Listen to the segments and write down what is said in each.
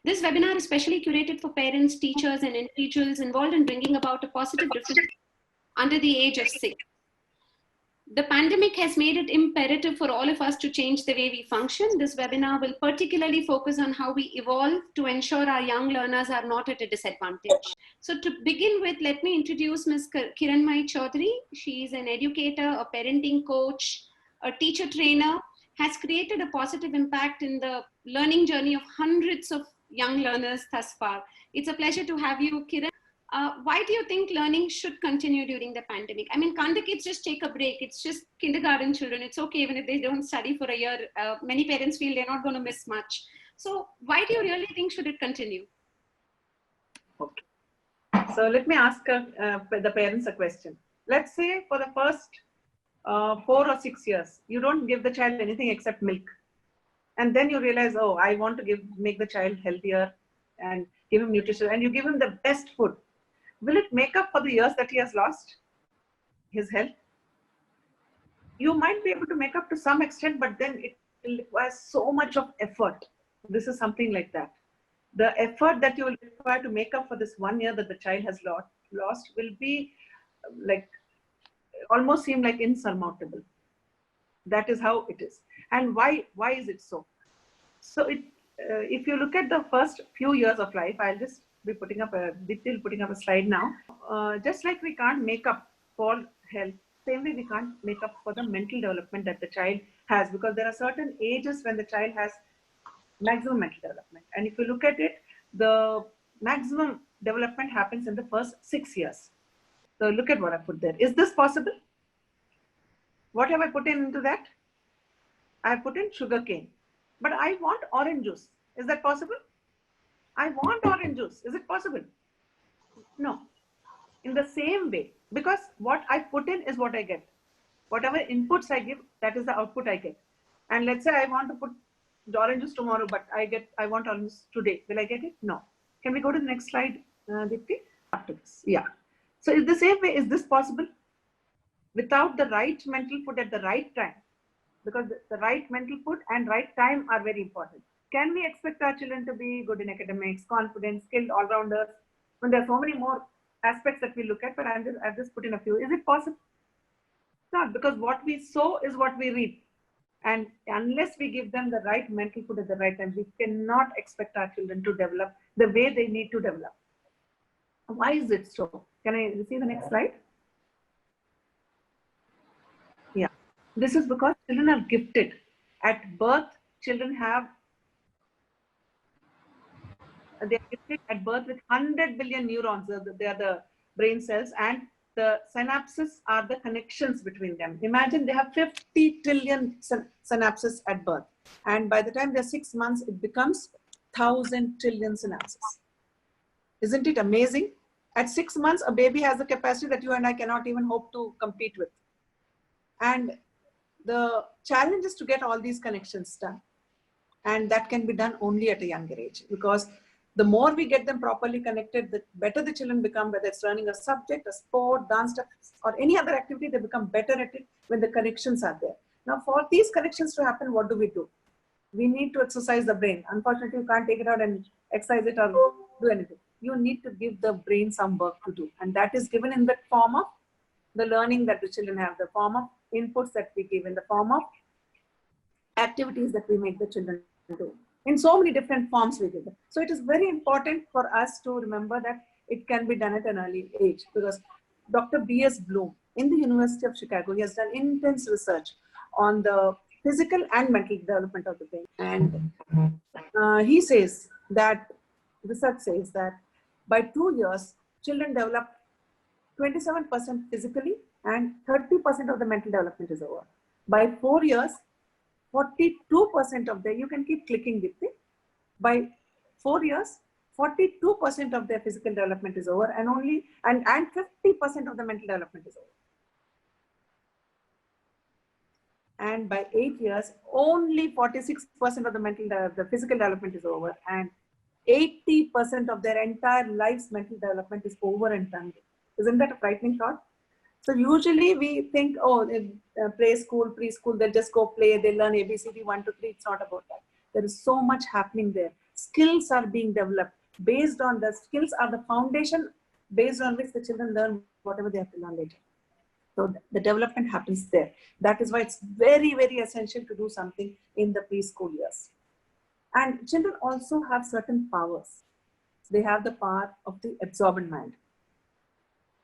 This webinar is specially curated for parents, teachers, and individuals involved in bringing about a positive difference under the age of 6. The pandemic has made it imperative for all of us to change the way we function. This webinar will particularly focus on how we evolve to ensure our young learners are not at a disadvantage. So to begin with, let me introduce Ms. Kiranmai Chaudhary. She is an educator, a parenting coach, a teacher trainer, has created a positive impact in the learning journey of hundreds of young learners thus far. It's a pleasure to have you, Kiran. Why do you think learning should continue during the pandemic? I mean, can't the kids just take a break? It's just kindergarten children. It's okay even if they don't study for a year. Many parents feel they're not going to miss much. So why do you really think should it continue? Okay. So let me ask the parents a question. Let's say for the first 4 or 6 years, you don't give the child anything except milk. And then you realize, oh, I want to make the child healthier and give him nutrition, and you give him the best food. Will it make up for the years that he has lost his health? You might be able to make up to some extent, but then it requires so much of effort. This is something like that. The effort that you will require to make up for this 1 year that the child has lost will be like, almost seem like insurmountable. That is how it is. And why is it so? So if you look at the first few years of life, I'll just be putting up a slide now. Just like we can't make up for health, same way we can't make up for the mental development that the child has, because there are certain ages when the child has maximum mental development. And if you look at it, the maximum development happens in the first 6 years. So look at what I put there. Is this possible? What have I put into that? I put in sugar cane. But I want orange juice. Is that possible? I want orange juice. Is it possible? No. In the same way, because what I put in is what I get. Whatever inputs I give, that is the output I get. And let's say I want to put the orange juice tomorrow, but I want orange juice today. Will I get it? No. Can we go to the next slide, Dipti? After this. Yeah. So in the same way, is this possible? Without the right mental food at the right time, because the right mental food and right time are very important. Can we expect our children to be good in academics, confident, skilled, all-rounders, when there are so many more aspects that we look at, but I've just put in a few. Is it possible? Not, because what we sow is what we reap. And unless we give them the right mental food at the right time, we cannot expect our children to develop the way they need to develop. Why is it so? Can I see the next slide? Yeah. This is because children are gifted. At birth, children they are gifted at birth with 100 billion neurons. They are the brain cells, and the synapses are the connections between them. Imagine they have 50 trillion synapses at birth. And by the time they're 6 months, it becomes 1,000 trillion synapses. Isn't it amazing? At 6 months, a baby has a capacity that you and I cannot even hope to compete with. And the challenge is to get all these connections done. And that can be done only at a younger age, because the more we get them properly connected, the better the children become, whether it's learning a subject, a sport, dance, or any other activity, they become better at it when the connections are there. Now, for these connections to happen, what do? We need to exercise the brain. Unfortunately, you can't take it out and exercise it or do anything. You need to give the brain some work to do. And that is given in the form of the learning that the children have, the form of inputs that we give, in the form of activities that we make the children do. In so many different forms we give them. So it is very important for us to remember that it can be done at an early age, because Dr. B.S. Bloom in the University of Chicago, he has done intense research on the physical and mental development of the brain. And he says that, research says that by 2 years, children develop 27% physically and 30% of the mental development is over. By 4 years, 42% of their, you can keep clicking with it. By 4 years, 42% of their physical development is over, and 50% of the mental development is over. And by 8 years, only 46% of the physical development is over, and 80% of their entire life's mental development is over and done with. Isn't that a frightening thought? So usually we think, oh, in play school, preschool, they'll just go play, they learn ABCD 1 to 3. It's not about that. There is so much happening there. skills are being developed. Based on the skills are the foundation based on which the children learn whatever they have to learn later. So the development happens there. That is why it's very, very essential to do something in the preschool years. And children also have certain powers. They have the power of the absorbent mind.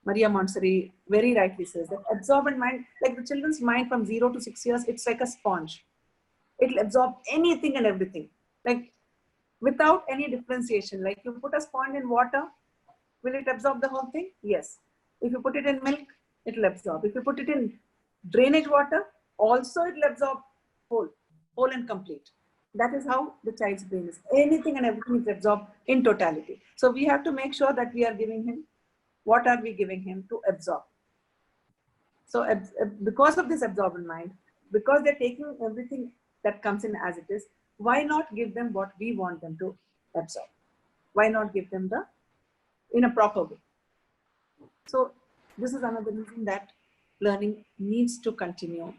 Maria Montessori very rightly says that absorbent mind, like the children's mind from 0 to 6 years, it's like a sponge. It'll absorb anything and everything, like without any differentiation. Like you put a sponge in water, will it absorb the whole thing? Yes. If you put it in milk, it'll absorb. If you put it in drainage water, also it'll absorb whole and complete. That is how the child's brain is. Anything and everything is absorbed in totality. So we have to make sure that we are giving him, what are we giving him to absorb? So because of this absorbent mind, because they're taking everything that comes in as it is, why not give them what we want them to absorb? Why not give them in a proper way? So this is another reason that learning needs to continue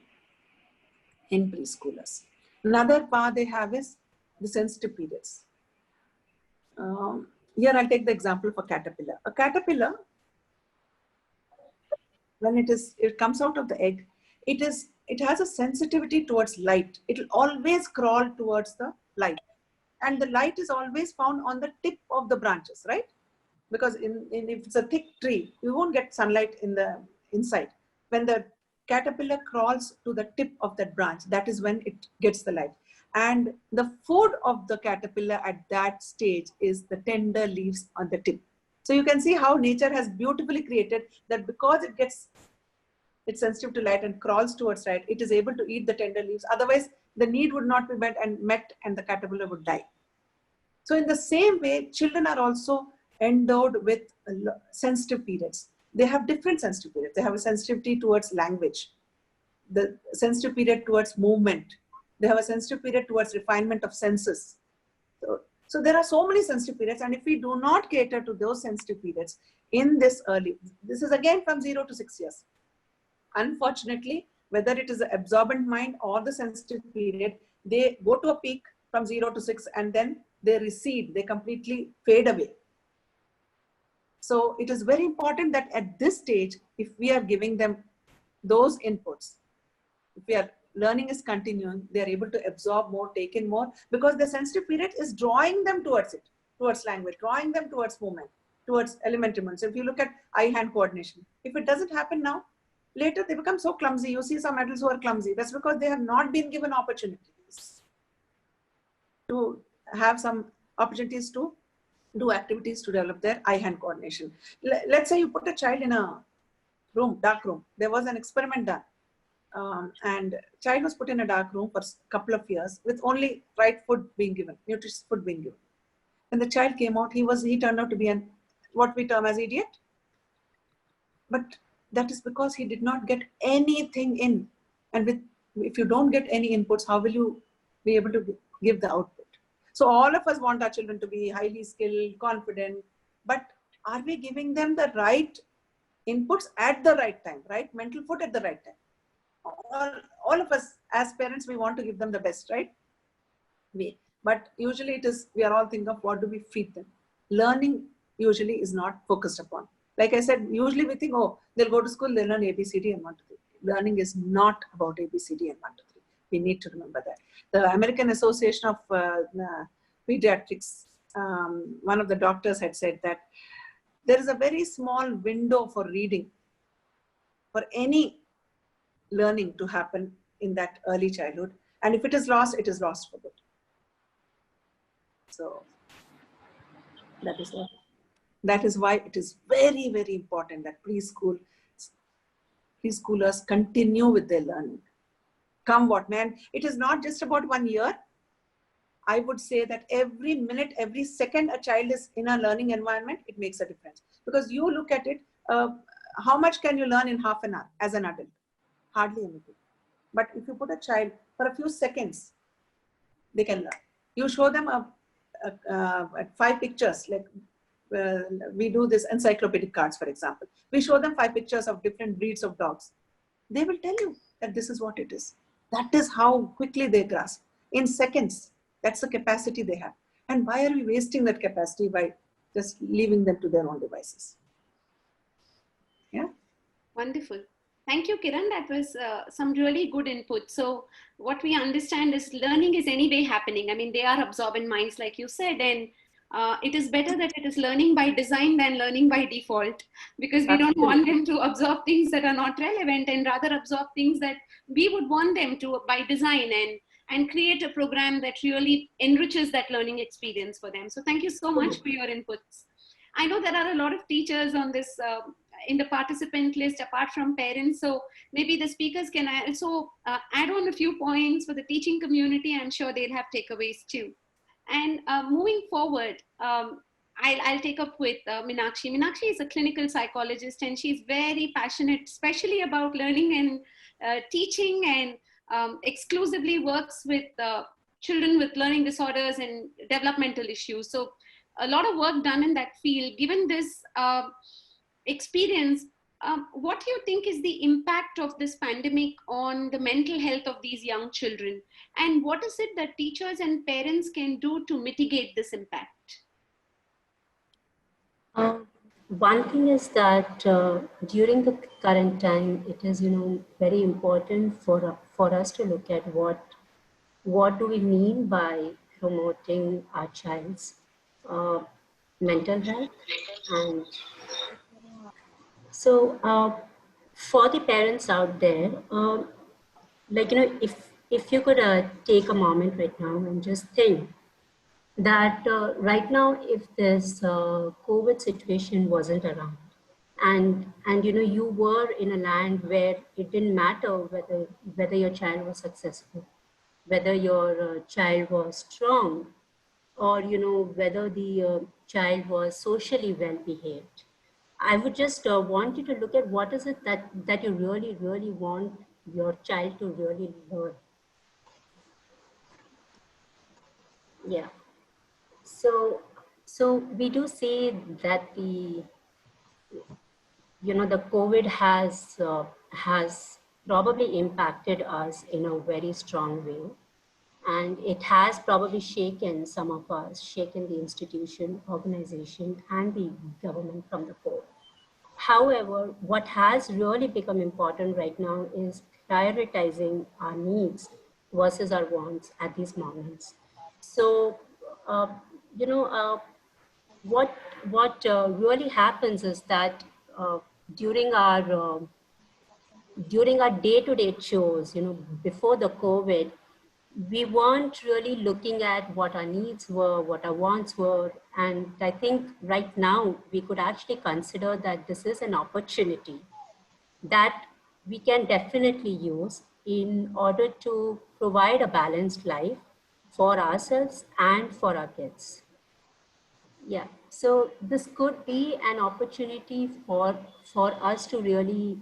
in preschoolers. Another power they have is the sensitive periods. Here I'll take the example for caterpillar. A caterpillar, when it comes out of the egg, it has a sensitivity towards light. It will always crawl towards the light, and the light is always found on the tip of the branches, right? Because if it's a thick tree, you won't get sunlight in the inside. When the caterpillar crawls to the tip of that branch, that is when it gets the light. And the food of the caterpillar at that stage is the tender leaves on the tip. So you can see how nature has beautifully created that, because it's sensitive to light and crawls towards light, it is able to eat the tender leaves. Otherwise, the need would not be met and the caterpillar would die. So in the same way, children are also endowed with sensitive periods. They have different sensitive periods. They have a sensitivity towards language, the sensitive period towards movement. They have a sensitive period towards refinement of senses. So there are so many sensitive periods, and if we do not cater to those sensitive periods in this this is again from 0 to 6 years. Unfortunately, whether it is the absorbent mind or the sensitive period, they go to a peak from 0 to 6 and then they recede, they completely fade away. So it is very important that at this stage, if we are giving them those inputs, if we are learning is continuing, they are able to absorb more, take in more, because the sensitive period is drawing them towards it, towards language, drawing them towards movement, towards elementary movements. If you look at eye-hand coordination, if it doesn't happen now, later they become so clumsy. You see some adults who are clumsy. That's because they have not been given opportunities to have some opportunities to do activities to develop their eye-hand coordination. Let's say you put a child in a room, dark room. There was an experiment done. And child was put in a dark room for a couple of years with only right food being given, nutritious food being given. When the child came out, he turned out to be what we term as idiot. But that is because he did not get anything in. And if you don't get any inputs, how will you be able to give the output? So all of us want our children to be highly skilled, confident, but are we giving them the right inputs at the right time, right? Mental food at the right time. All of us as parents, we want to give them the best, right? But usually we are all thinking of what do we feed them. Learning usually is not focused upon. Like I said, usually we think, oh, they'll go to school, they'll learn ABCD and 1, 2, 3. Learning is not about ABCD and 1, 2, 3. We need to remember that. The American Association of Pediatrics, one of the doctors had said that there is a very small window for reading, for any learning to happen in that early childhood. And if it is lost for good. So that is why it is very, very important that preschoolers continue with their learning. Come what may. And it is not just about 1 year. I would say that every minute, every second a child is in a learning environment, it makes a difference. Because you look at it, how much can you learn in half an hour as an adult? Hardly anything. But if you put a child for a few seconds, they can learn. You show them 5 pictures, like we do this encyclopedic cards, for example. We show them 5 pictures of different breeds of dogs. They will tell you that this is what it is. That is how quickly they grasp. In seconds, that's the capacity they have. And why are we wasting that capacity by just leaving them to their own devices? Yeah. Wonderful. Thank you, Kiran. That was some really good input. So what we understand is learning is anyway happening. I mean, they are absorbent minds, like you said, and it is better that it is learning by design than learning by default, because we don't want them to absorb things that are not relevant, and rather absorb things that we would want them to by design, and create a program that really enriches that learning experience for them. So thank you so much for your inputs. I know there are a lot of teachers on this in the participant list apart from parents, so maybe the speakers can also add on a few points for the teaching community. I'm sure they'll have takeaways too. And moving forward, I'll take up with Meenakshi. Meenakshi is a clinical psychologist, and she's very passionate, especially about learning and teaching, and exclusively works with children with learning disorders and developmental issues. So a lot of work done in that field. Given this experience, what do you think is the impact of this pandemic on the mental health of these young children? And what is it that teachers and parents can do to mitigate this impact? One thing is that during the current time, it is, very important for us to look at what do we mean by promoting our child's mental health. And so for the parents out there, if you could take a moment right now and just think that right now, if this COVID situation wasn't around, and you were in a land where it didn't matter whether your child was successful, whether your child was strong, or whether the child was socially well behaved, I would just want you to look at what is it that you really want your child to really learn. Yeah. So we do see that the COVID has probably impacted us in a very strong way, and it has probably shaken some of us, shaken the institution, organization, and the government from the core. However, what has really become important right now is prioritizing our needs versus our wants at these moments. So, uh, you know, uh, what really happens is that uh, during our day-to-day chores, before the COVID, we weren't really looking at what our needs were, what our wants were. And I think right now we could actually consider that this is an opportunity that we can definitely use in order to provide a balanced life for ourselves and for our kids. Yeah, so this could be an opportunity for us to really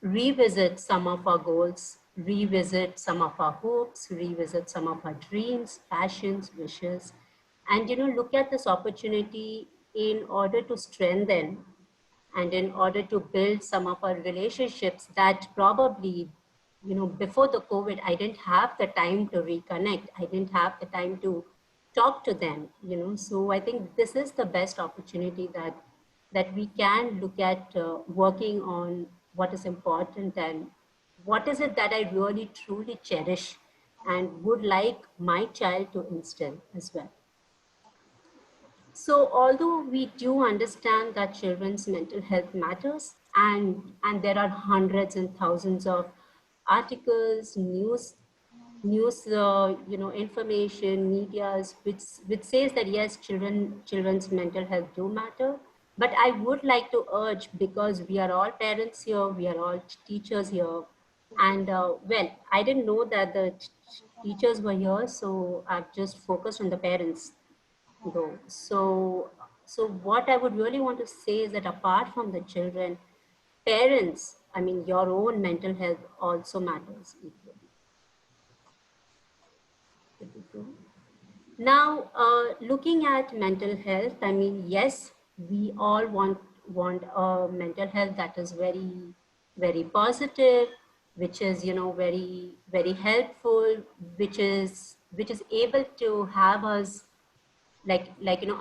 revisit some of our goals, revisit some of our hopes, revisit some of our dreams, passions, wishes, and, look at this opportunity in order to strengthen and in order to build some of our relationships that probably, before the COVID, I didn't have the time to reconnect. I didn't have the time to talk to them, So I think this is the best opportunity that we can look at working on what is important and what is it that I really truly cherish and would like my child to instill as well. So although we do understand that children's mental health matters, and there are hundreds and thousands of articles, news, information, medias, which says that yes, children's mental health do matter. But I would like to urge, because we are all parents here, we are all teachers here, and well, I didn't know that the teachers were here, so I've just focused on the parents though. So what I would really want to say is that apart from the children, parents, I mean, your own mental health also matters equally. Now, looking at mental health, I mean, yes, we all want a mental health that is very, very positive, which is, very, very helpful, which is which is able to have us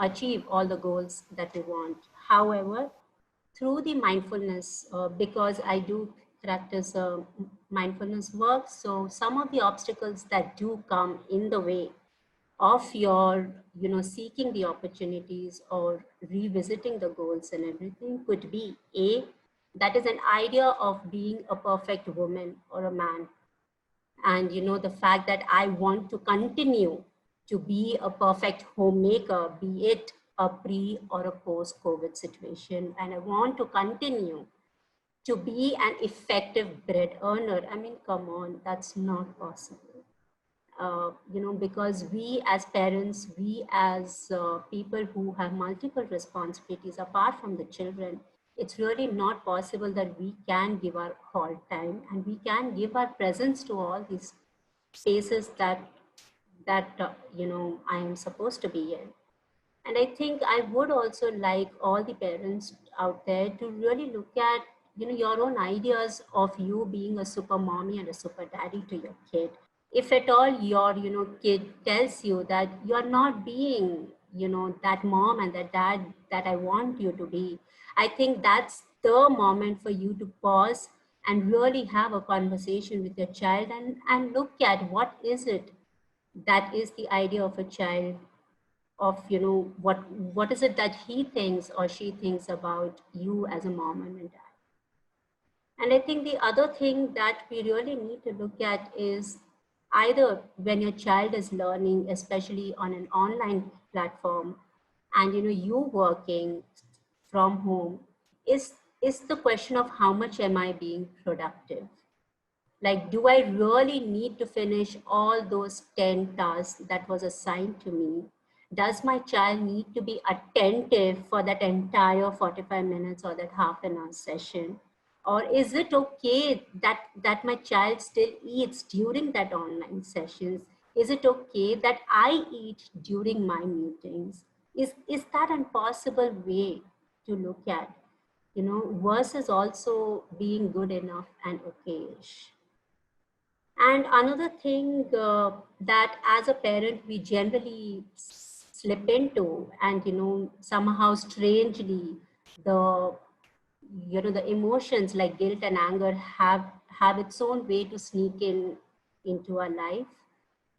achieve all the goals that we want. However, through the mindfulness, because I do practice mindfulness work, so some of the obstacles that do come in the way of your seeking the opportunities or revisiting the goals and everything could be a that is an idea of being a perfect woman or a man, and the fact that I want to continue to be a perfect homemaker, be it a pre or a post COVID situation, and I want to continue to be an effective bread earner. I mean, come on, that's not possible. Because we as parents, we as people who have multiple responsibilities apart from the children, it's really not possible that we can give our whole time and we can give our presence to all these spaces that I am supposed to be in. And I think I would also like all the parents out there to really look at your own ideas of you being a super mommy and a super daddy to your kid. If at all your kid tells you that you're not being that mom and that dad that I want you to be, I think that's the moment for you to pause and really have a conversation with your child and look at what is it that is the idea of a child, of what is it that he thinks or she thinks about you as a mom and a dad. And I think the other thing that we really need to look at is either when your child is learning, especially on an online platform, and you working from home, is the question of how much am I being productive? Like, do I really need to finish all those 10 tasks that was assigned to me? Does my child need to be attentive for that entire 45 minutes or that half an hour session? Or is it okay that my child still eats during that online sessions? Is it okay that I eat during my meetings? Is that an possible way to look at, versus also being good enough and okay-ish? And another thing that as a parent we generally slip into, and somehow strangely the the emotions like guilt and anger have its own way to sneak into our life.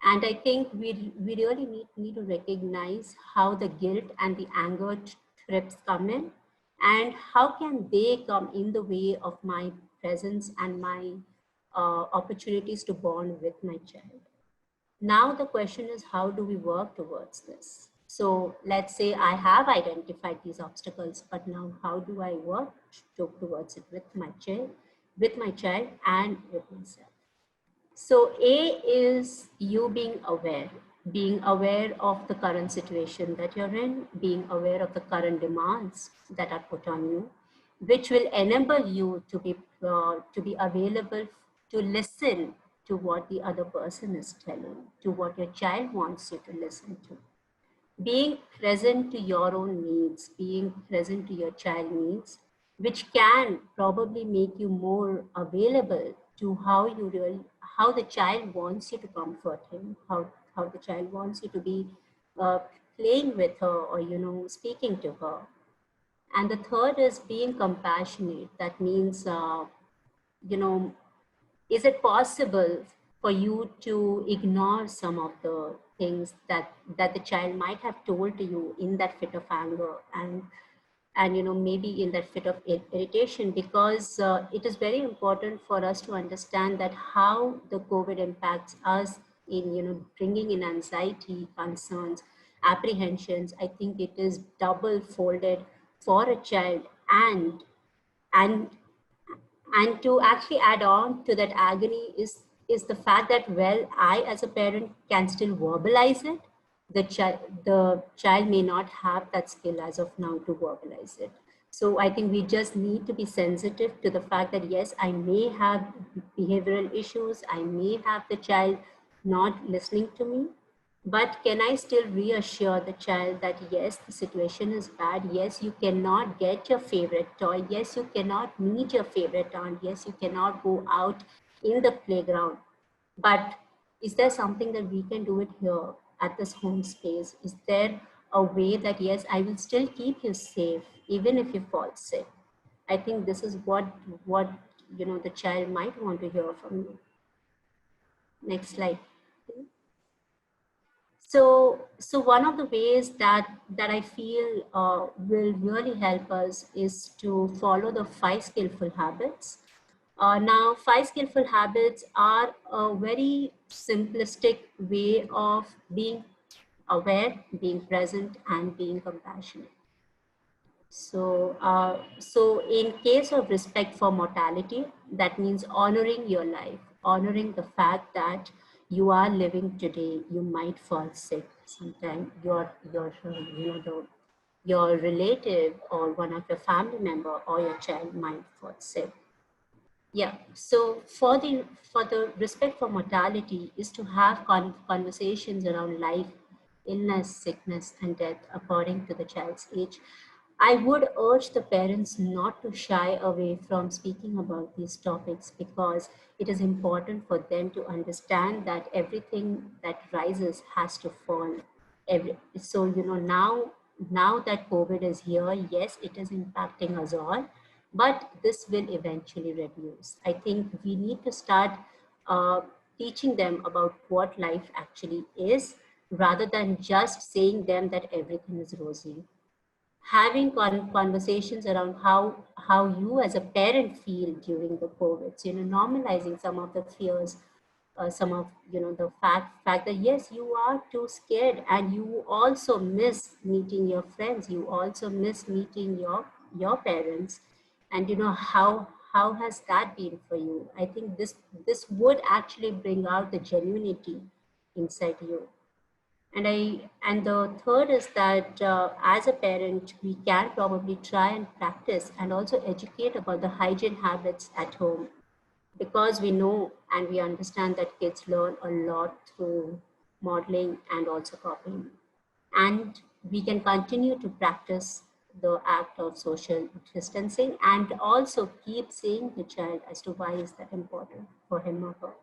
And I think we really need to recognize how the guilt and the anger trips come in, and how can they come in the way of my presence and my opportunities to bond with my child. Now the question is, how do we work towards this? So let's say I have identified these obstacles, but now how do I work towards it with my child and with myself? So A is you being aware of the current situation that you're in, being aware of the current demands that are put on you, which will enable you to be available to listen to what the other person is telling, to what your child wants you to listen to. Being present to your own needs, being present to your child needs, which can probably make you more available to how the child wants you to comfort him, how the child wants you to be uh, playing with her or speaking to her. And the third is being compassionate. That means you know is it possible for you to ignore some of the things that the child might have told to you in that fit of anger, and maybe in that fit of irritation, because it is very important for us to understand that how the COVID impacts us in bringing in anxiety, concerns, apprehensions. I think it is double folded for a child, and and to actually add on to that agony is the fact that, well, I as a parent can still verbalize it. The child may not have that skill as of now to verbalize it. So I think we just need to be sensitive to the fact that yes, I may have behavioral issues, I may have the child not listening to me, but can I still reassure the child that yes, the situation is bad. Yes, you cannot get your favorite toy. Yes, you cannot meet your favorite aunt. Yes, you cannot go out in the playground. But is there something that we can do it here at this home space? Is there a way that, yes, I will still keep you safe even if you fall sick? I think this is what the child might want to hear from you. Next slide. So one of the ways that I feel will really help us is to follow the 5 skillful habits. Now, 5 skillful habits are a very simplistic way of being aware, being present, and being compassionate. So in case of respect for mortality, that means honoring your life, honoring the fact that you are living today. You might fall sick sometime. Your relative or one of your family member or your child might fall sick. Yeah. So for the respect for mortality is to have conversations around life, illness, sickness, and death according to the child's age. I would urge the parents not to shy away from speaking about these topics, because it is important for them to understand that everything that rises has to fall. So, now that COVID is here, yes, it is impacting us all, but this will eventually reduce. I think we need to start uh, teaching them about what life actually is, rather than just saying them that everything is rosy. Having conversations around how you as a parent feel during the COVID, normalizing some of the fears, some of the fact that yes, you are too scared, and you also miss meeting your friends, you also miss meeting your parents, and how has that been for you? I think this would actually bring out the genuinity inside you. And the third is that as a parent, we can probably try and practice and also educate about the hygiene habits at home, because we know and we understand that kids learn a lot through modeling and also copying. And we can continue to practice the act of social distancing and also keep saying the child as to why is that important for him or her.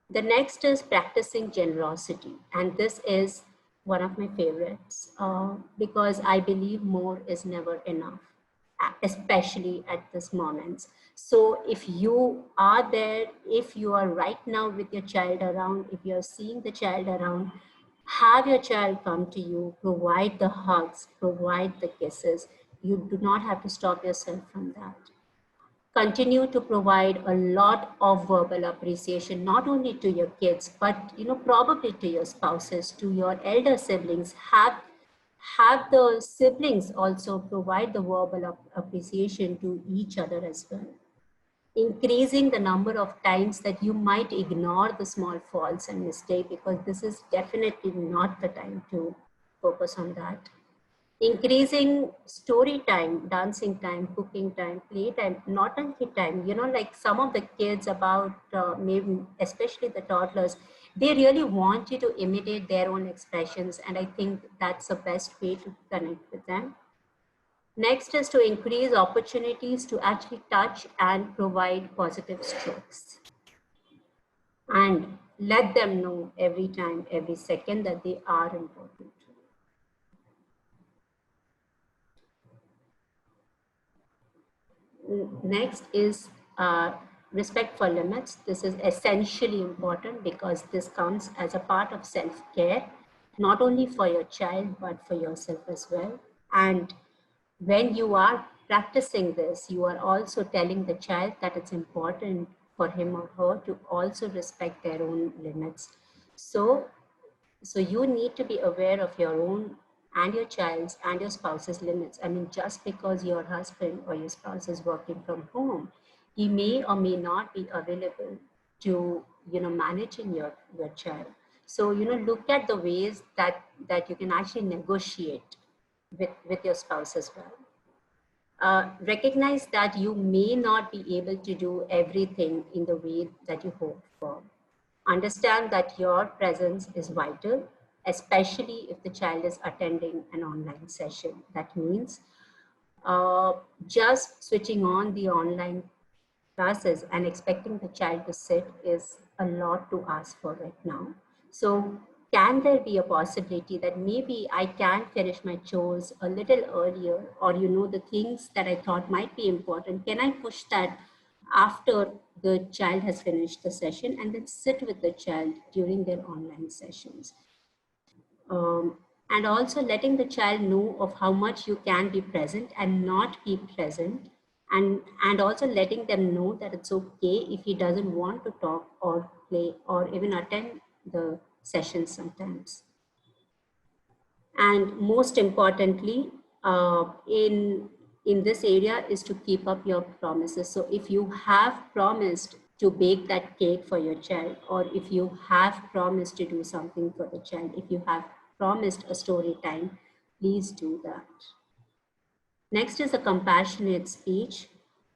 The next is practicing generosity. And this is one of my favorites because I believe more is never enough, especially at this moment. So if you are there, if you are right now with your child around, if you're seeing the child around, have your child come to you, provide the hugs, provide the kisses. You do not have to stop yourself from that. Continue to provide a lot of verbal appreciation, not only to your kids, but probably to your spouses, to your elder siblings. Have the siblings also provide the verbal appreciation to each other as well. Increasing the number of times that you might ignore the small faults and mistakes, because this is definitely not the time to focus on that. Increasing story time, dancing time, cooking time, play time, not only time. Like some of the kids about maybe especially the toddlers, they really want you to imitate their own expressions, and I think that's the best way to connect with them. Next is to increase opportunities to actually touch and provide positive strokes, and let them know every time, every second, that they are important. Next is respect for limits. This is essentially important because this comes as a part of self-care, not only for your child, but for yourself as well. And when you are practicing this, you are also telling the child that it's important for him or her to also respect their own limits. So you need to be aware of your own and your child's and your spouse's limits. I mean, just because your husband or your spouse is working from home, he may or may not be available to, managing your child. So, look at the ways that you can actually negotiate with your spouse as well. Recognize that you may not be able to do everything in the way that you hope for. Understand that your presence is vital, especially if the child is attending an online session. That means just switching on the online classes and expecting the child to sit is a lot to ask for right now. So can there be a possibility that maybe I can finish my chores a little earlier, or, you know, the things that I thought might be important, can I push that after the child has finished the session and then sit with the child during their online sessions? And also letting the child know of how much you can be present and not be present, and also letting them know that it's okay if he doesn't want to talk or play or even attend the sessions sometimes. And most importantly, in this area is to keep up your promises. So if you have promised to bake that cake for your child, or if you have promised to do something for the child, if you have promised a story time, please do that. Next is a compassionate speech.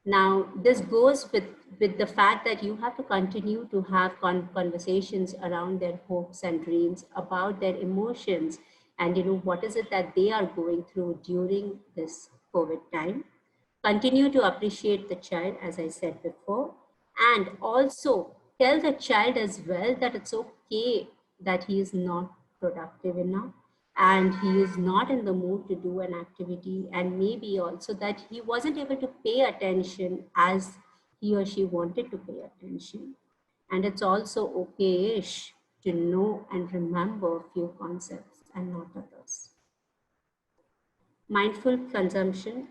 Now, this goes with the fact that you have to continue to have conversations around their hopes and dreams, about their emotions, and, you know, what is it that they are going through during this COVID time. Continue to appreciate the child, as I said before, and also tell the child as well that it's okay that he is not productive enough and he is not in the mood to do an activity, and maybe also that he wasn't able to pay attention as he or she wanted to pay attention. And it's also okay-ish to know and remember a few concepts and not others. Mindful consumption.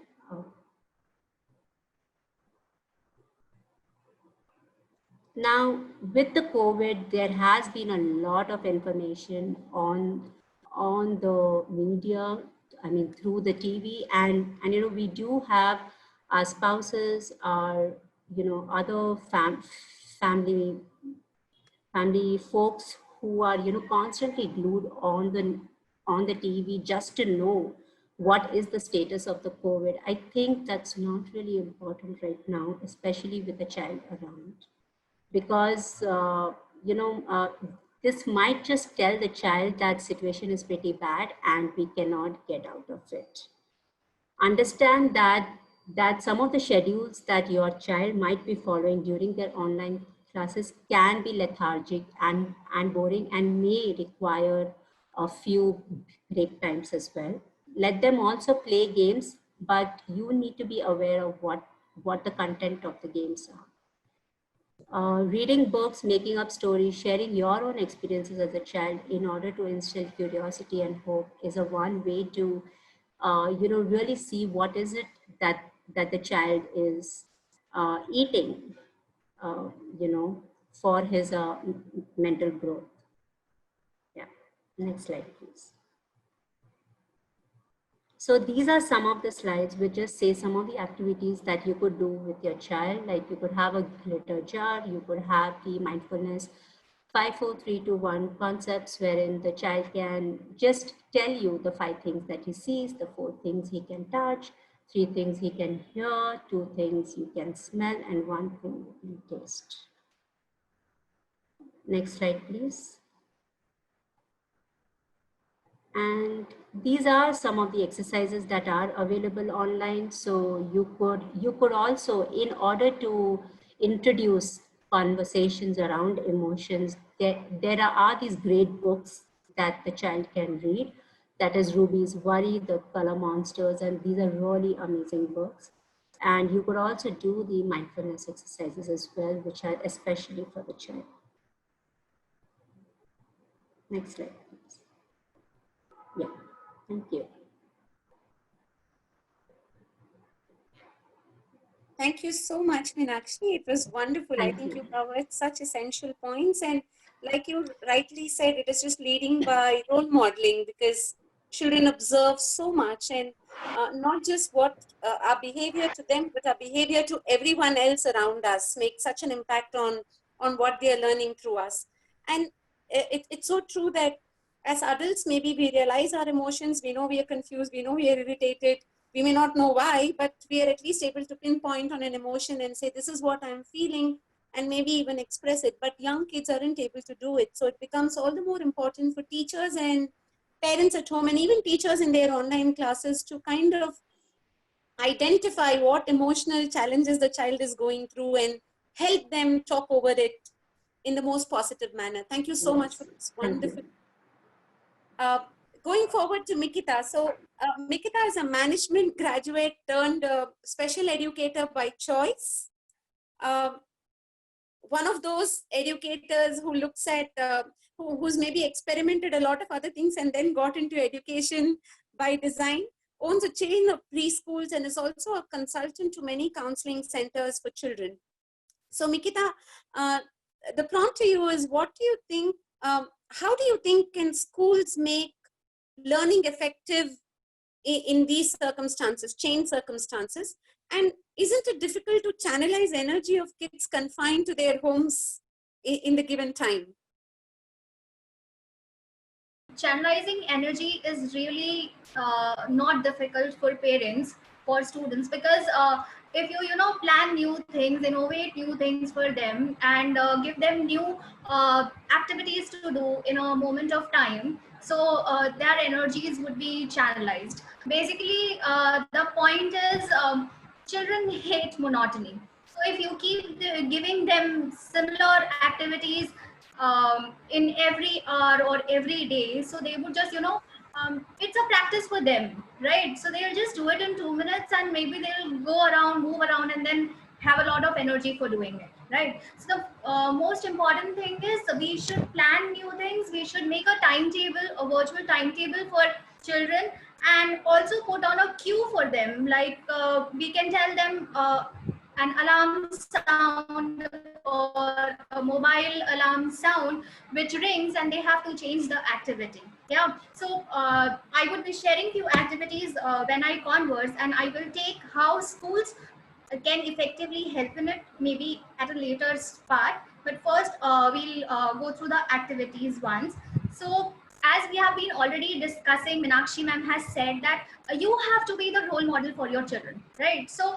Now, with the COVID, there has been a lot of information on the media. I mean, through the TV, and you know, we do have our spouses, our, you know, other family folks who are, you know, constantly glued on the TV just to know what is the status of the COVID. I think that's not really important right now, especially with the child around, because this might just tell the child that situation is pretty bad and we cannot get out of it. Understand that some of the schedules that your child might be following during their online classes can be lethargic and boring and may require a few break times as well. Let them also play games, but you need to be aware of what the content of the games are. Reading books, making up stories, sharing your own experiences as a child in order to instill curiosity and hope is a one way to, really see what is it that the child is eating, for his mental growth. Yeah. Next slide, please. So these are some of the slides which just say some of the activities that you could do with your child. Like, you could have a glitter jar, you could have the mindfulness 5, 4, 3, 2, 1 concepts, wherein the child can just tell you the 5 things that he sees, the 4 things he can touch, 3 things he can hear, 2 things you can smell, and 1 thing you can taste. Next slide, please. And these are some of the exercises that are available online. So you could also, in order to introduce conversations around emotions, there are these great books that the child can read. That is Ruby's Worry, The Color Monsters, and these are really amazing books. And you could also do the mindfulness exercises as well, which are especially for the child. Next slide, please. Yeah, thank you. Thank you so much, Meenakshi. It was wonderful. I think you covered such essential points. And like you rightly said, it is just leading by role modeling, because children observe so much, and not just what our behavior to them, but our behavior to everyone else around us makes such an impact on what they are learning through us. And it's so true that as adults, maybe we realize our emotions, we know we are confused, we know we are irritated, we may not know why, but we are at least able to pinpoint on an emotion and say, this is what I'm feeling, and maybe even express it. But young kids aren't able to do it. So it becomes all the more important for teachers and parents at home, and even teachers in their online classes, to kind of identify what emotional challenges the child is going through and help them talk over it in the most positive manner. Thank you so much for this wonderful. Going forward to Mikita. So Mikita is a management graduate turned special educator by choice. One of those educators who looks at, who's maybe experimented a lot of other things and then got into education by design, owns a chain of preschools and is also a consultant to many counseling centers for children. So Mikita, the prompt to you is, what do you think, how do you think can schools make learning effective in these circumstances, change circumstances? And isn't it difficult to channelize energy of kids confined to their homes in the given time? Channelizing energy is really not difficult for parents, for students, because if you plan new things, innovate new things for them, and give them new activities to do in a moment of time, so their energies would be channelized. Basically, the point is, children hate monotony. So if you keep giving them similar activities in every hour or every day, so they would just it's a practice for them, right? So they'll just do it in 2 minutes, and maybe they'll go around, move around, and then have a lot of energy for doing it, right? So the most important thing is, we should plan new things. We should make a timetable, a virtual timetable for children, and also put on a cue for them. Like we can tell them an alarm sound or a mobile alarm sound which rings, and they have to change the activity. Yeah. So I would be sharing few activities when I converse, and I will take how schools can effectively help in it maybe at a later part. But first, we'll go through the activities once. So as we have been already discussing, Meenakshi ma'am has said that you have to be the role model for your children, right? So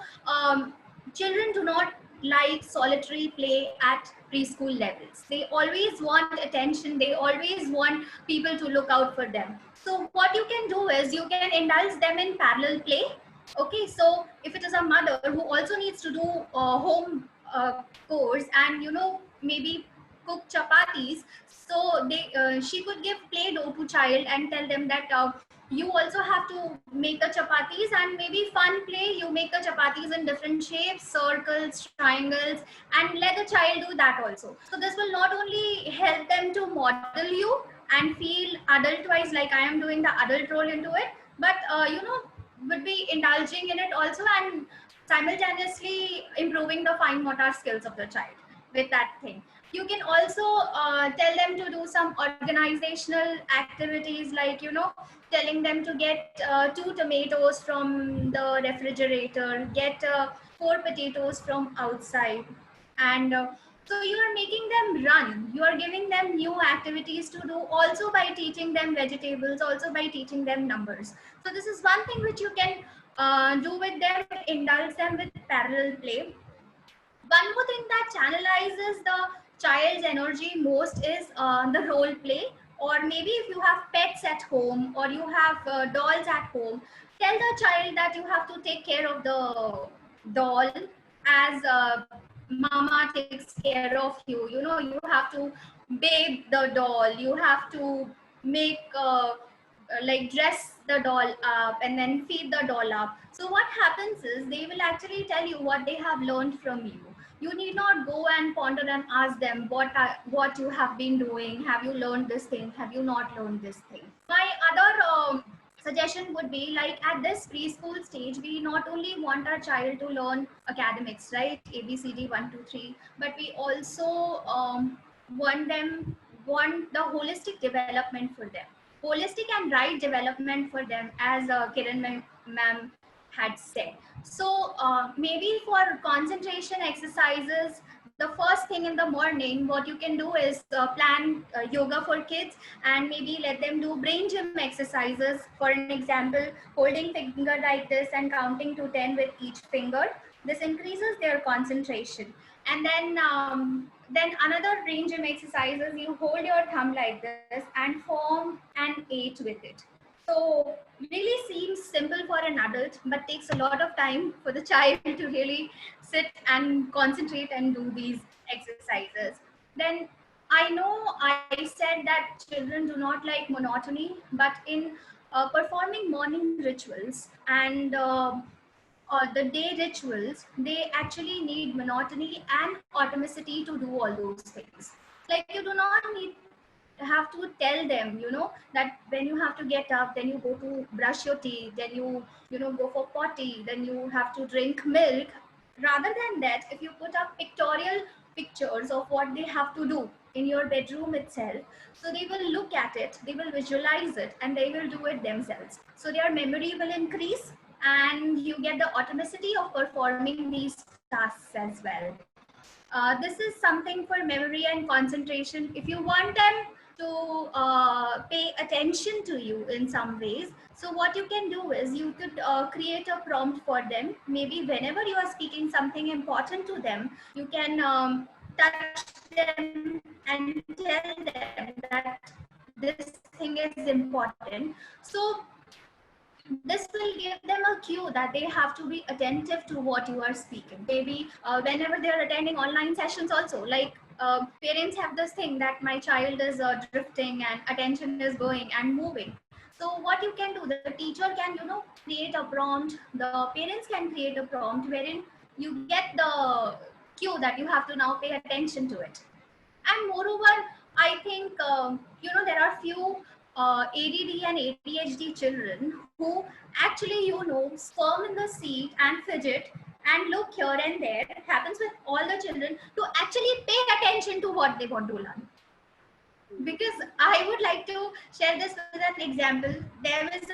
children do not like solitary play at preschool levels. They always want attention. They always want people to look out for them. So what you can do is, you can indulge them in parallel play. Okay, so if it is a mother who also needs to do home chores, and maybe cook chapatis, so she could give play-doh to child and tell them that you also have to make the chapatis, and maybe fun play, you make the chapatis in different shapes, circles, triangles, and let the child do that also. So this will not only help them to model you and feel adult-wise, like I am doing the adult role into it, but would be indulging in it also, and simultaneously improving the fine motor skills of the child with that thing. You can also tell them to do some organizational activities, like telling them to get 2 tomatoes from the refrigerator, get 4 potatoes from outside, and so you are making them run. You are giving them new activities to do, also by teaching them vegetables, also by teaching them numbers. So this is one thing which you can do with them, indulge them with parallel play. One more thing that channelizes the child's energy most is the role play. Or maybe if you have pets at home, or you have dolls at home, tell the child that you have to take care of the doll as mama takes care of you. You have to bathe the doll, you have to make like dress the doll up and then feed the doll up. So what happens is, they will actually tell you what they have learned from you. You need not go and ponder and ask them what you have been doing. Have you learned this thing? Have you not learned this thing? My other suggestion would be, like, at this preschool stage, we not only want our child to learn academics, right? ABCD 1 2 3, but we also want the holistic development for them, holistic and right development for them, as Kiran ma'am had said. So maybe for concentration exercises, the first thing in the morning, what you can do is plan yoga for kids, and maybe let them do brain gym exercises. For an example, holding finger like this and counting to 10 with each finger. This increases their concentration. And then another brain gym exercises, you hold your thumb like this and form an 8 with it. So really seems simple for an adult, but takes a lot of time for the child to really sit and concentrate and do these exercises. Then I know I said that children do not like monotony, but in performing morning rituals and the day rituals, they actually need monotony and automaticity to do all those things. Like you do not need have to tell them, that when you have to get up, then you go to brush your teeth, then you go for potty, then you have to drink milk. Rather than that, if you put up pictorial pictures of what they have to do in your bedroom itself, so they will look at it, they will visualize it, and they will do it themselves. So their memory will increase, and you get the automaticity of performing these tasks as well. This is something for memory and concentration. If you want them to pay attention to you in some ways, so what you can do is you could create a prompt for them. Maybe whenever you are speaking something important to them, you can touch them and tell them that this thing is important. So this will give them a cue that they have to be attentive to what you are speaking. Maybe whenever they're attending online sessions also, like parents have this thing that my child is drifting and attention is going and moving. So what you can do, the teacher can, create a prompt, the parents can create a prompt wherein you get the cue that you have to now pay attention to it. And moreover, I think, there are few ADD and ADHD children who actually, squirm in the seat and fidget and look here and there. It happens with all the children to actually pay attention to what they want to learn. Because I would like to share this with an example. There was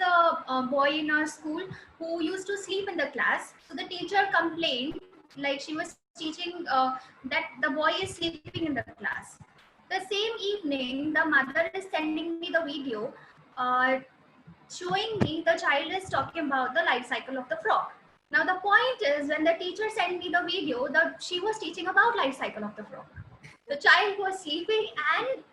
a boy in our school who used to sleep in the class. So the teacher complained, like she was teaching that the boy is sleeping in the class. The same evening, the mother is sending me the video showing me the child is talking about the life cycle of the frog. Now the point is, when the teacher sent me the video, she was teaching about life cycle of the frog. The child was sleeping and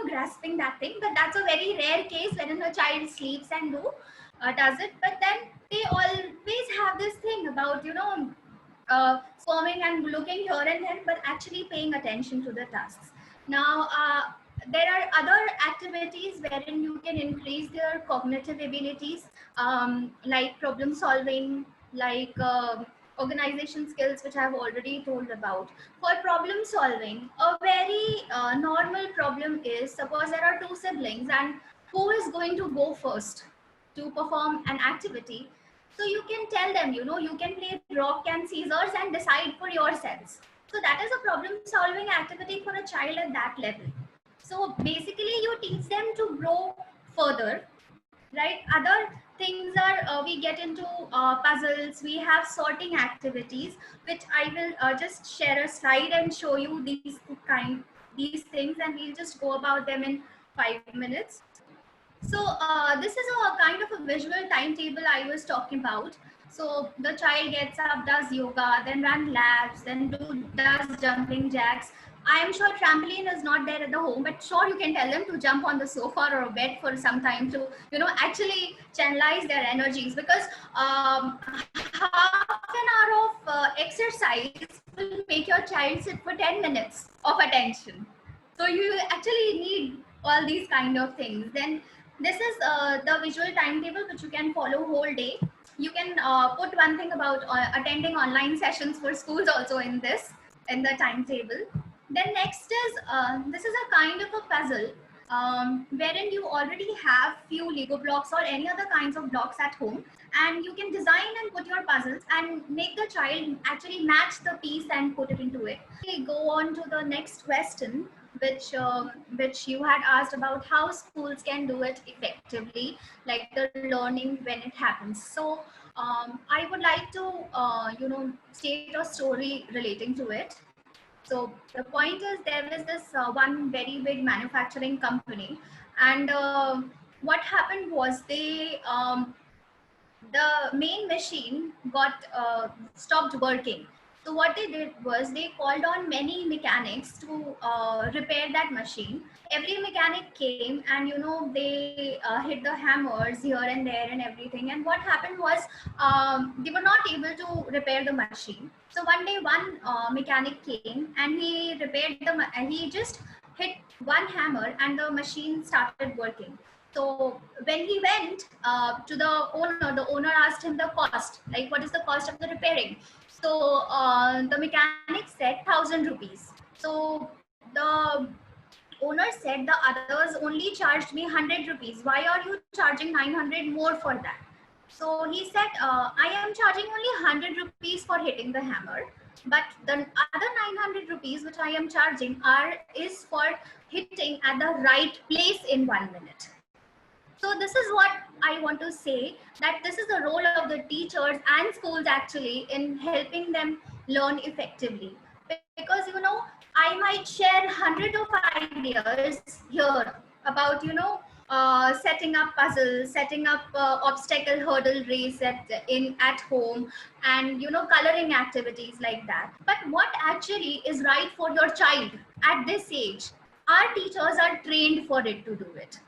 grasping that thing, but that's a very rare case when a child sleeps and does it. But then they always have this thing about squirming and looking here and there, but actually paying attention to the tasks. Now there are other activities wherein you can increase their cognitive abilities, like problem solving, like organization skills, which I've already told about. For problem solving, a very normal problem is, suppose there are two siblings and who is going to go first to perform an activity. So you can tell them, you can play rock and scissors and decide for yourselves. So that is a problem solving activity for a child at that level. So basically you teach them to grow further, right? Other things are, we get into puzzles, we have sorting activities, which I will just share a slide and show you these things, and we'll just go about them in 5 minutes. So this is a kind of a visual timetable I was talking about. So the child gets up, does yoga, then run laps, then does jumping jacks. I am sure trampoline is not there at the home, but sure you can tell them to jump on the sofa or a bed for some time to, actually channelize their energies, because half an hour of exercise will make your child sit for 10 minutes of attention. So you actually need all these kind of things. Then this is the visual timetable which you can follow whole day. You can put one thing about attending online sessions for schools also in the timetable. Then next is, this is a kind of a puzzle wherein you already have few Lego blocks or any other kinds of blocks at home, and you can design and put your puzzles and make the child actually match the piece and put it into it. We go on to the next question, which you had asked about how schools can do it effectively, like the learning when it happens. So I would like to state a story relating to it. So the point is, there is this one very big manufacturing company, and what happened was the main machine got stopped working. So what they did was they called on many mechanics to repair that machine. Every mechanic came and they hit the hammers here and there and everything. And what happened was they were not able to repair the machine. So one day one mechanic came and he repaired he just hit one hammer and the machine started working. So when he went to the owner asked him the cost, like what is the cost of the repairing. So the mechanic said 1,000 rupees. So the owner said the others only charged me 100 rupees. Why are you charging 900 more for that? So he said, I am charging only 100 rupees for hitting the hammer, but the other 900 rupees which I am charging is for hitting at the right place in 1 minute. So this is what I want to say, that this is the role of the teachers and schools actually in helping them learn effectively. Because, you know, I might share hundreds of ideas here about, you know, setting up puzzles, setting up obstacle hurdle race at home, and, you know, coloring activities like that. But what actually is right for your child at this age, our teachers are trained for it to do it.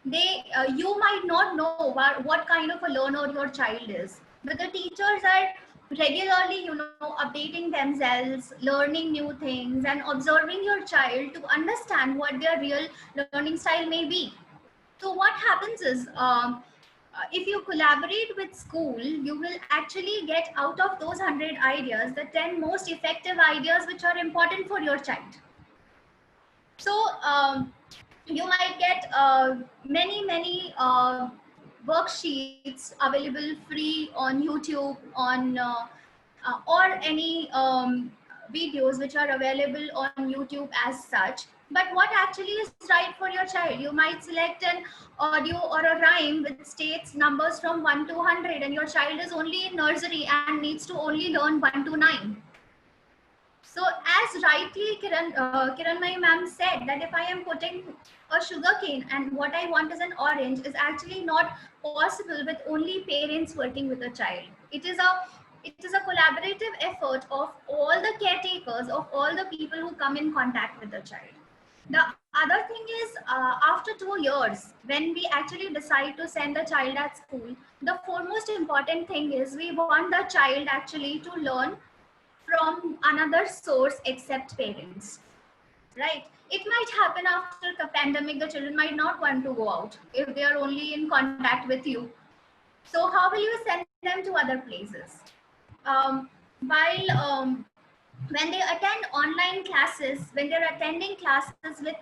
You might not know what kind of a learner your child is, but the teachers are regularly, you know, updating themselves, learning new things, and observing your child to understand what their real learning style may be. So what happens is, if you collaborate with school, you will actually get out of those 100 ideas the 10 most effective ideas which are important for your child. So you might get many worksheets available free on YouTube, on or any videos which are available on YouTube as such. But what actually is right for your child? You might select an audio or a rhyme which states numbers from 1 to 100, and your child is only in nursery and needs to only learn 1 to 9. So as rightly Kiranmai ma'am said, that if I am putting a sugar cane and what I want is an orange, is actually not possible with only parents working with a child. It is a collaborative effort of all the caretakers, of all the people who come in contact with the child. The other thing is, after 2 years, when we actually decide to send the child at school, the foremost important thing is we want the child actually to learn from another source except parents, right? It might happen after the pandemic, the children might not want to go out if they are only in contact with you. So how will you send them to other places? When they attend online classes, when they're attending classes with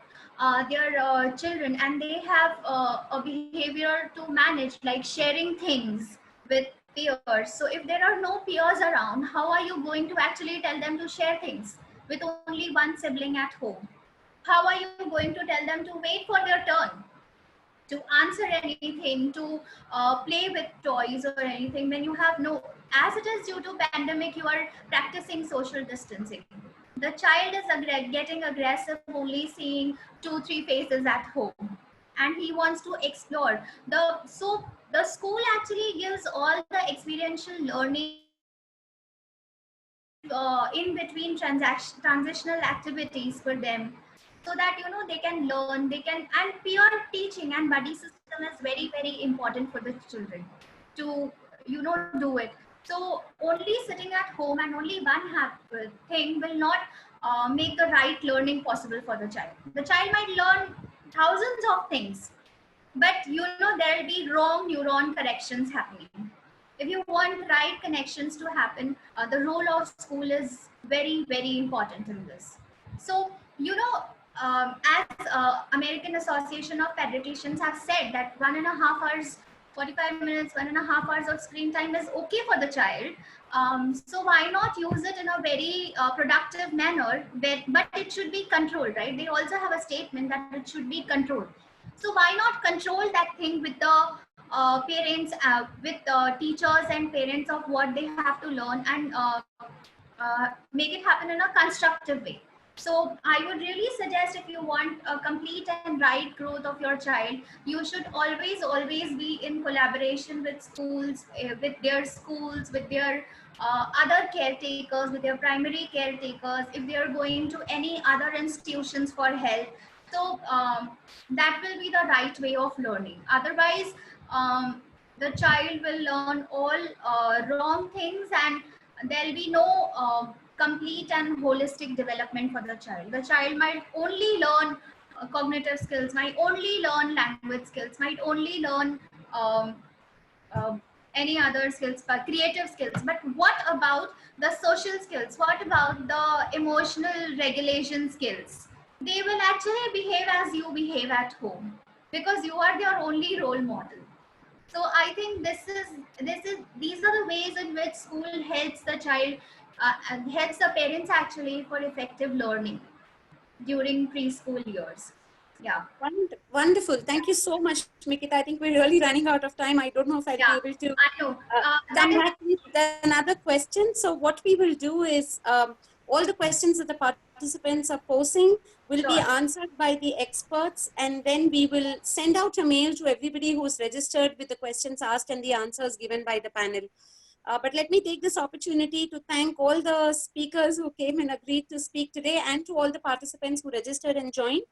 their children, and they have a behavior to manage, like sharing things with peers. So if there are no peers around, how are you going to actually tell them to share things with only one sibling at home? How are you going to tell them to wait for their turn, to answer anything, to play with toys or anything, when you have no, as it is due to pandemic, you are practicing social distancing. The child is getting aggressive only seeing 2-3 faces at home, and he wants to explore. So the school actually gives all the experiential learning in between transitional activities for them, so that, you know, they can learn, they can, and peer teaching and buddy system is very important for the children to, you know, do it. So only sitting at home and only one thing will not make the right learning possible for the child. The child might learn thousands of things, but, you know, there will be wrong neuron corrections happening. If you want right connections to happen, the role of school is very important in this. So, you know, as American Association of Pediatricians have said, that 1.5 hours, 45 minutes, 1.5 hours of screen time is okay for the child. So why not use it in a very productive manner, but it should be controlled, right? They also have a statement that it should be controlled. So why not control that thing with the parents, with teachers and parents, of what they have to learn, and make it happen in a constructive way. So I would really suggest, if you want a complete and right growth of your child, you should always be in collaboration with schools, with their other caretakers, with their primary caretakers, if they are going to any other institutions for help. So that will be the right way of learning. Otherwise, the child will learn all wrong things, and there'll be no complete and holistic development for the child. The child might only learn cognitive skills, might only learn language skills, might only learn um, any other skills, but creative skills. But what about the social skills? What about the emotional regulation skills? They will actually behave as you behave at home, because you are their only role model. So I think these are the ways in which school helps the child, and helps the parents actually for effective learning during preschool years. Yeah. Wonderful. Thank you so much, Mikita. I think we're really running out of time. I don't know if I'll Yeah, be able to I know. come back with another question. So what we will do is all the questions that the participants are posing will be Sure. answered by the experts, and then we will send out a mail to everybody who's registered with the questions asked and the answers given by the panel. But let me take this opportunity to thank all the speakers who came and agreed to speak today, and to all the participants who registered and joined.